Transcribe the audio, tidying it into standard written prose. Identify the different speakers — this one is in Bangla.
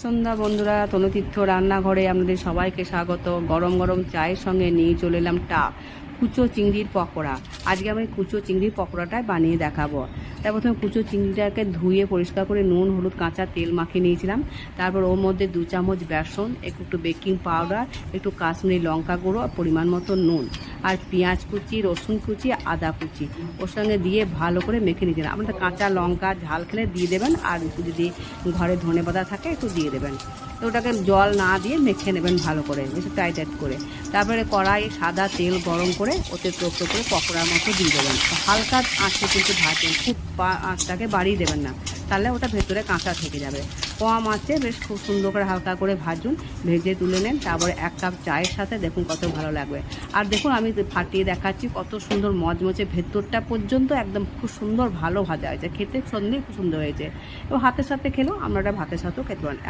Speaker 1: সন্ধ্যা বন্ধুরা, তনুতীর্থ রান্নাঘরে আপনাদের সবাইকে স্বাগত। গরম গরম চায়ের সঙ্গে নিয়ে চলে এলাম কুচো চিংড়ির পকোড়া। আজকে আমি কুচো চিংড়ির পকোড়াটাই বানিয়ে দেখাবো। তার প্রথমে কুচো চিংড়িটাকে ধুয়ে পরিষ্কার করে নুন হলুদ কাঁচা তেল মাখিয়ে নিয়েছিলাম। তারপর ওর মধ্যে 2 চামচ বেসন, একটু বেকিং পাউডার, একটু কাশ্মীরি লঙ্কা গুঁড়ো, পরিমাণ মতো নুন, আর পেঁয়াজ কুচি, রসুন কুচি, আদা কুচি ওর সঙ্গে দিয়ে ভালো করে মেখে নিয়েছিলাম। আপনাদের কাঁচা লঙ্কা ঝাল খেলে দিয়ে দেবেন, আর একটু যদি ঘরে ধনেপাতা থাকে একটু দিয়ে দেবেন। তো ওটাকে জল না দিয়ে মেখে নেবেন ভালো করে, বেশি টাইট করে। তারপরে কড়াই সাদা তেল গরম করে ওতে টোপটো করে পকোড়ার মতো দিয়ে দেবেন। হালকা আঁচে কিন্তু ভাজবেন, খুব আঁচটাকে বাড়িয়ে দেবেন না, তাহলে ওটা ভেতরে কাঁচা থেকে যাবে। কম আঁচে বেশ খুব সুন্দর করে হালকা করে ভাজুন, ভেজে তুলে নেন। তারপরে 1 কাপ চায়ের সাথে দেখুন কত ভালো লাগবে। আর দেখুন আমি ফাটিয়ে দেখাচ্ছি কত সুন্দর মচমচে ভেতরটা পর্যন্ত একদম খুব সুন্দর ভালো ভাজা হয়েছে, খেতে সন্ধ্যে খুব সুন্দর হয়েছে। এবং হাতের সাথে খেলেও আমরা ভাতের সাথেও খেতে পারেন।